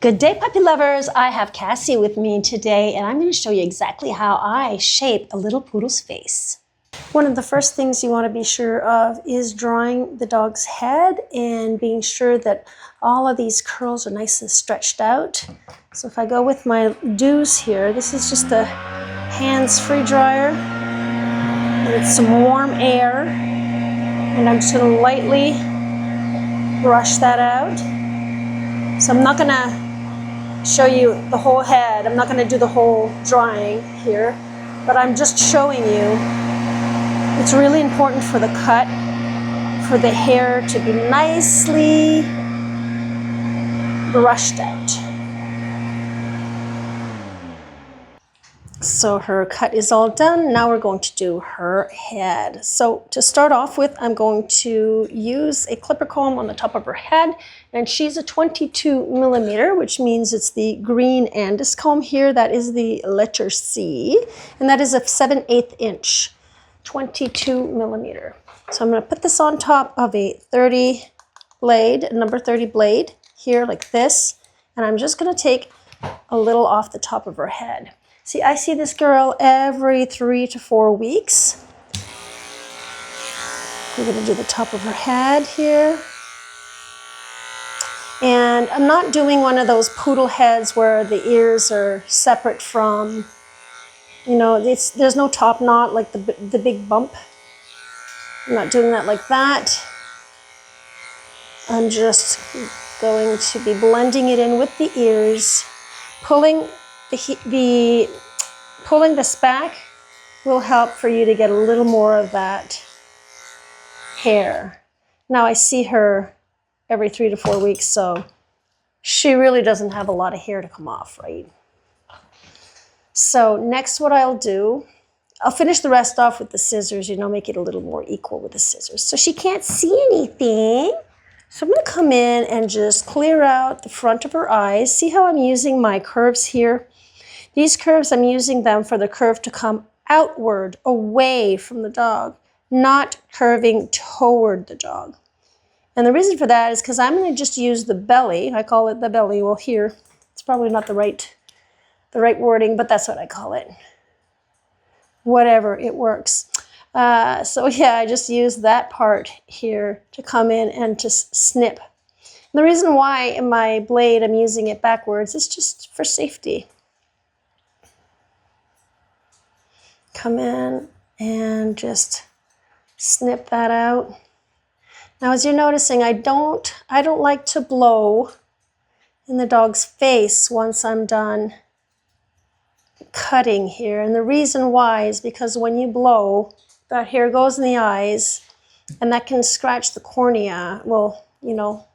Good day, puppy lovers. I have Cassie with me today, and I'm going to show you exactly how I shape a little poodle's face. One of the first things you want to be sure of is drawing the dog's head and being sure that all of these curls are nice and stretched out. So if I go with my do's here, this is just a hands-free dryer with some warm air, and I'm just going to lightly brush that out. So I'm not going to show you the whole head. I'm not going to do the whole drawing here, but I'm just showing you it's really important for the cut, for the hair to be nicely brushed out. So her cut is all done. Now we're going to do her head. So to start off with, I'm going to use a clipper comb on the top of her head, and she's a 22 millimeter, which means it's the green Andis comb here. That is the letter C, and that is a 7/8 inch, 22 millimeter. So I'm going to put this on top of a 30 blade, number 30 blade here like this, and I'm just going to take a little off the top of her head. See, I see this girl every 3 to 4 weeks. We're going to do the top of her head here. And I'm not doing one of those poodle heads where the ears are separate from, you know, there's no top knot like the big bump. I'm not doing that like that. I'm just going to be blending it in with the ears, pulling this back will help for you to get a little more of that hair. Now I see her every 3 to 4 weeks, so she really doesn't have a lot of hair to come off, right? So next what I'll do, I'll finish the rest off with the scissors, you know, make it a little more equal with the scissors. So she can't see anything. So I'm going to come in and just clear out the front of her eyes. See how I'm using my curves here? These curves, I'm using them for the curve to come outward, away from the dog, not curving toward the dog. And the reason for that is because I'm going to just use the belly. I call it the belly. Well, here, it's probably not the right wording, but that's what I call it. Whatever, it works. So yeah, I just use that part here to come in and to snip. And the reason why in my blade I'm using it backwards is just for safety. Come in and just snip that out. Now, as you're noticing, I don't like to blow in the dog's face once I'm done cutting here. And the reason why is because when you blow, that hair goes in the eyes, and that can scratch the cornea. Well, you know,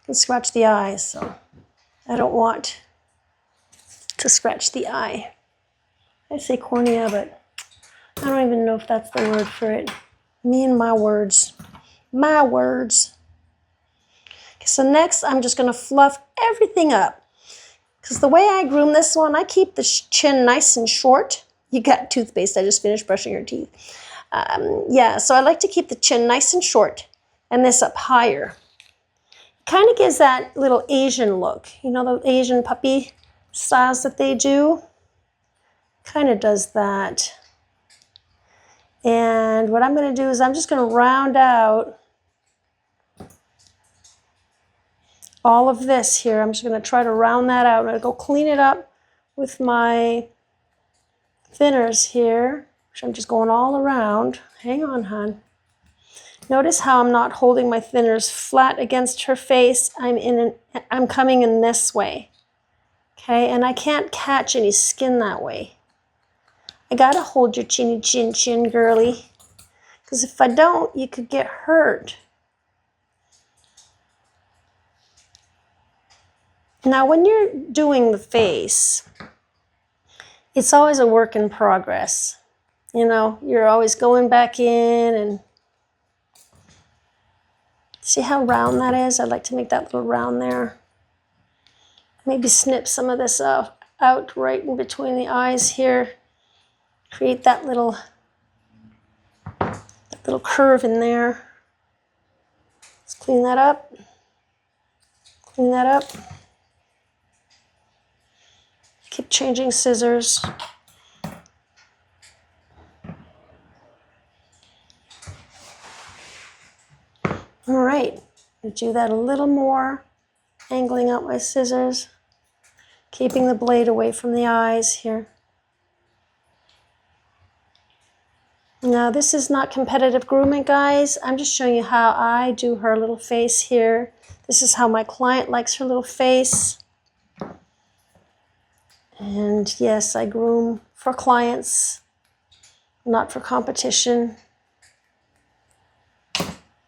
can scratch the eyes, so I don't want to scratch the eye. I say cornea, but I don't even know if that's the word for it. Me and my words. My words. Okay, so next I'm just going to fluff everything up. Because the way I groom this one, I keep the chin nice and short. You got toothpaste. I just finished brushing your teeth. Yeah, so I like to keep the chin nice and short and this up higher. Kind of gives that little Asian look. You know the Asian puppy styles that they do? Kind of does that. And what I'm going to do is I'm just going to round out all of this here. I'm just going to try to round that out. I'm going to go clean it up with my thinners here, which I'm just going all around. Hang on, hon. Notice how I'm not holding my thinners flat against her face. I'm coming in this way. Okay, and I can't catch any skin that way. I gotta hold your chinny chin chin, girly. Because if I don't, you could get hurt. Now, when you're doing the face, it's always a work in progress. You know, you're always going back in and see how round that is? I'd like to make that little round there. Maybe snip some of this out right in between the eyes here. Create that little curve in there. Let's clean that up. Clean that up. keep changing scissors. All right, I'll do that a little more, angling out my scissors, keeping the blade away from the eyes here. Now this is not competitive grooming, guys. I'm just showing you how I do her little face here. This is how my client likes her little face. And yes, I groom for clients, not for competition.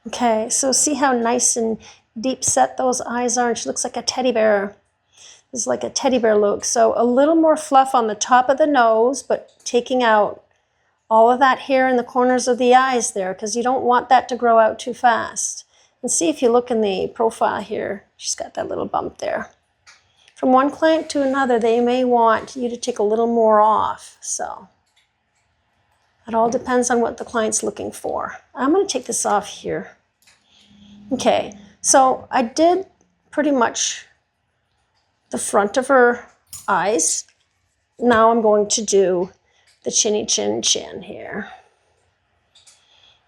Okay, so see how nice and deep set those eyes are? And she looks like a teddy bear. It's like a teddy bear look. So a little more fluff on the top of the nose, but taking out all of that hair in the corners of the eyes there, because you don't want that to grow out too fast. And see, if you look in the profile here, she's got that little bump there. From one client to another, they may want you to take a little more off. So it all depends on what the client's looking for. I'm going to take this off here. Okay, so I did pretty much the front of her eyes. Now I'm going to do the chinny chin chin here.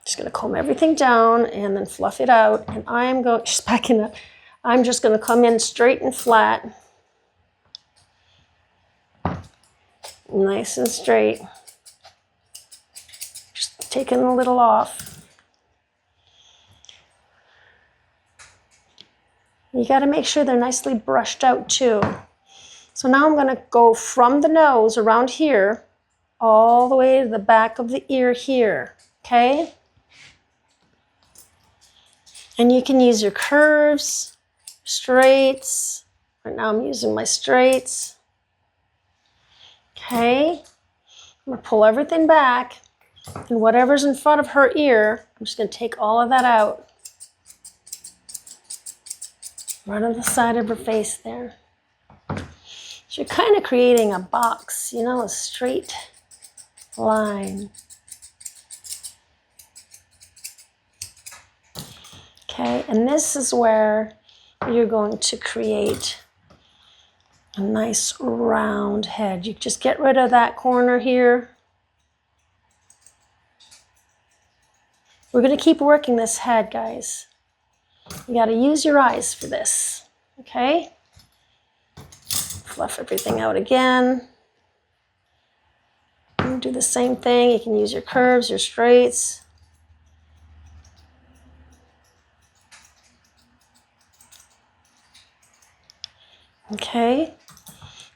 Just going to comb everything down and then fluff it out. And I'm going, she's backing up. I'm just going to come in straight and flat. Nice and straight. Just taking a little off. You got to make sure they're nicely brushed out too. So now I'm going to go from the nose around here all the way to the back of the ear here, okay? And you can use your curves, straights. Right now I'm using my straights. Okay, I'm going to pull everything back, and whatever's in front of her ear, I'm just going to take all of that out. Right on the side of her face there. So you're kind of creating a box, you know, a straight line. Okay, and this is where you're going to create a nice round head. You just get rid of that corner here. We're going to keep working this head, guys. You got to use your eyes for this, okay? Fluff everything out again. And do the same thing. You can use your curves, your straights. Okay,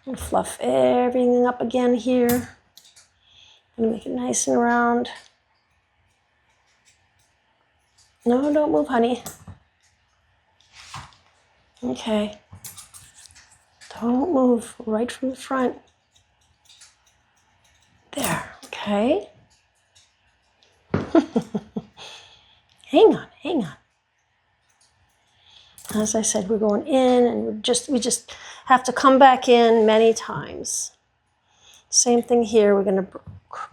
and fluff everything up again here. And make it nice and round. No, don't move, honey. Okay. Don't move, right from the front. There, okay. Hang on, hang on. As I said, we're going in, and we just have to come back in many times. Same thing here. We're going to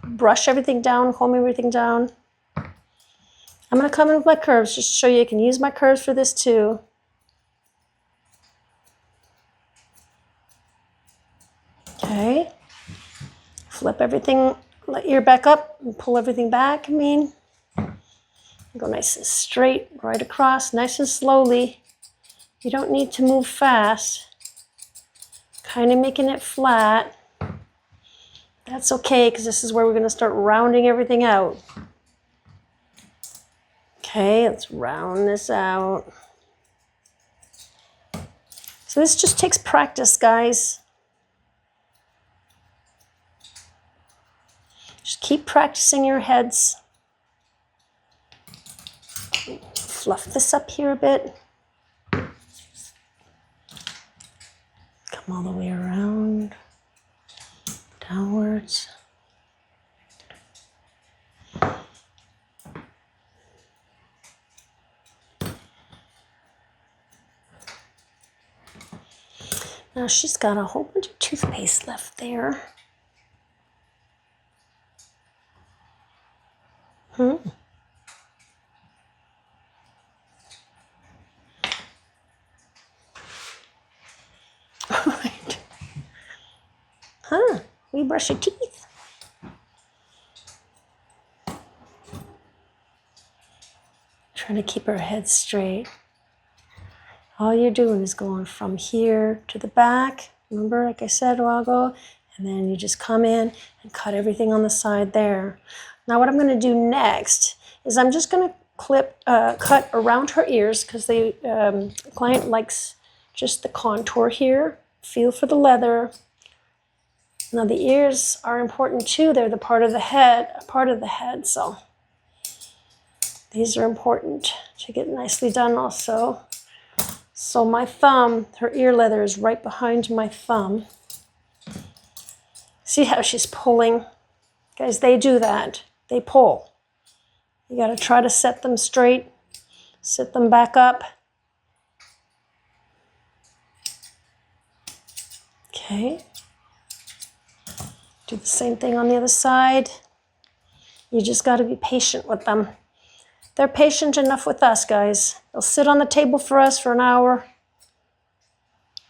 brush everything down, comb everything down. I'm going to come in with my curves just to show you I can use my curves for this too. Okay. Flip everything, let ear back up, and pull everything back. Go nice and straight, right across, nice and slowly. You don't need to move fast. Kind of making it flat. That's okay, because this is where we're going to start rounding everything out. Okay, let's round this out. So this just takes practice, guys. Just keep practicing your heads. Fluff this up here a bit. Come all the way around, downwards. Now she's got a whole bunch of toothpaste left there. Right. Huh? Will you brush your teeth? Trying to keep her head straight. All you're doing is going from here to the back. Remember, like I said a while ago, and then you just come in and cut everything on the side there. Now what I'm going to do next is I'm just going to cut around her ears because the client likes just the contour here. Feel for the leather. Now the ears are important too. They're the part of the head, so these are important to get nicely done also. So my thumb, her ear leather is right behind my thumb. See how she's pulling? Guys, they do that. They pull. You got to try to set them straight, sit them back up. Okay. Do the same thing on the other side. You just got to be patient with them. They're patient enough with us, guys. They'll sit on the table for us for an hour.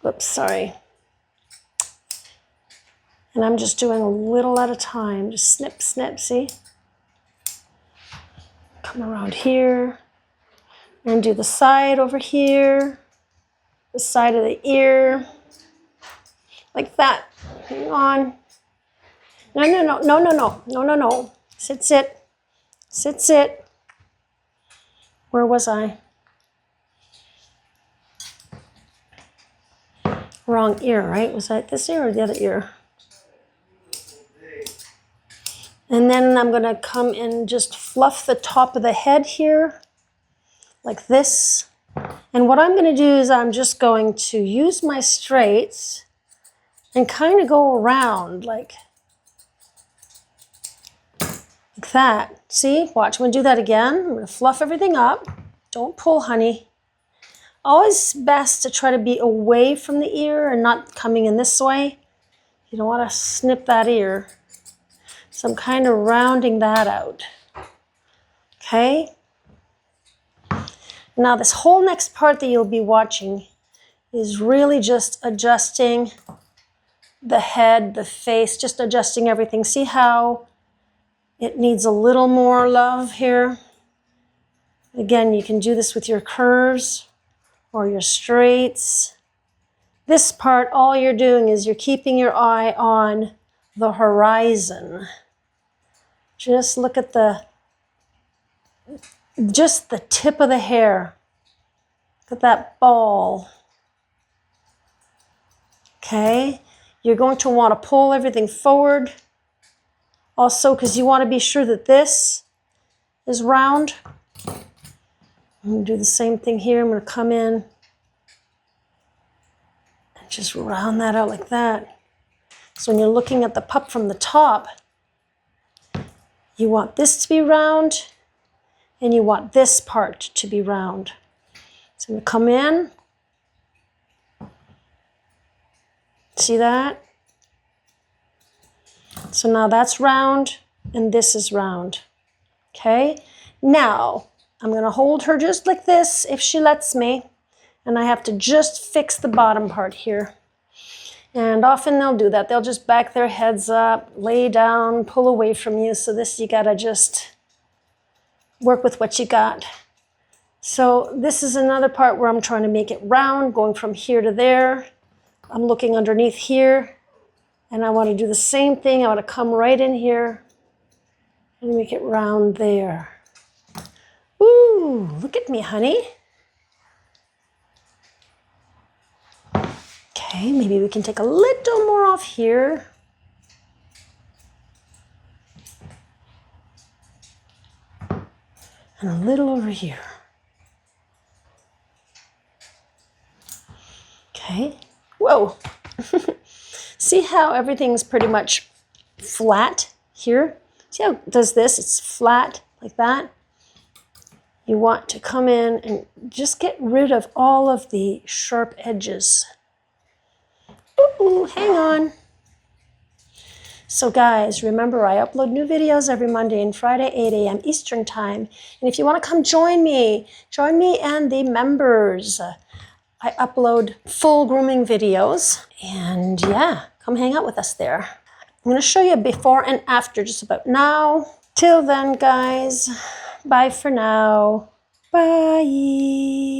Oops, sorry. And I'm just doing a little at a time. Just snip, snip, see? Come around here. And do the side over here. The side of the ear. Like that. Hang on. No, no, no, no, no, no, no, no, no. Sit, sit. Sit, sit. Where was I? Wrong ear, right? Was that this ear or the other ear? And then I'm going to come and just fluff the top of the head here, like this. And what I'm going to do is I'm just going to use my straights and kind of go around like that. See? Watch. I'm going to do that again. I'm going to fluff everything up. Don't pull, honey. Always best to try to be away from the ear and not coming in this way. You don't want to snip that ear. So I'm kind of rounding that out. Okay? Now this whole next part that you'll be watching is really just adjusting the head, the face, just adjusting everything. See how it needs a little more love here? Again, you can do this with your curves or your straights. This part, all you're doing is you're keeping your eye on the horizon. Just look at just the tip of the hair. Look at that ball. Okay, you're going to want to pull everything forward. Also, because you want to be sure that this is round. I'm going to do the same thing here. I'm going to come in and just round that out like that. So when you're looking at the pup from the top, you want this to be round and you want this part to be round. So I'm going to come in. See that? So now that's round and this is round. Okay? Now, I'm going to hold her just like this if she lets me. And I have to just fix the bottom part here. And often they'll do that. They'll just back their heads up, lay down, pull away from you. So this, you got to just work with what you got. So this is another part where I'm trying to make it round, going from here to there. I'm looking underneath here. And I want to do the same thing. I want to come right in here and make it round there. Ooh, look at me, honey. Okay, maybe we can take a little more off here. And a little over here. Okay, whoa. See how everything's pretty much flat here? See how it does this? It's flat like that. You want to come in and just get rid of all of the sharp edges. Ooh, hang on. So guys, remember I upload new videos every Monday and Friday, 8 a.m. Eastern Time. And if you want to come join me and the members. I upload full grooming videos. And yeah, come hang out with us there. I'm going to show you before and after just about now. Till then, guys, bye for now. Bye.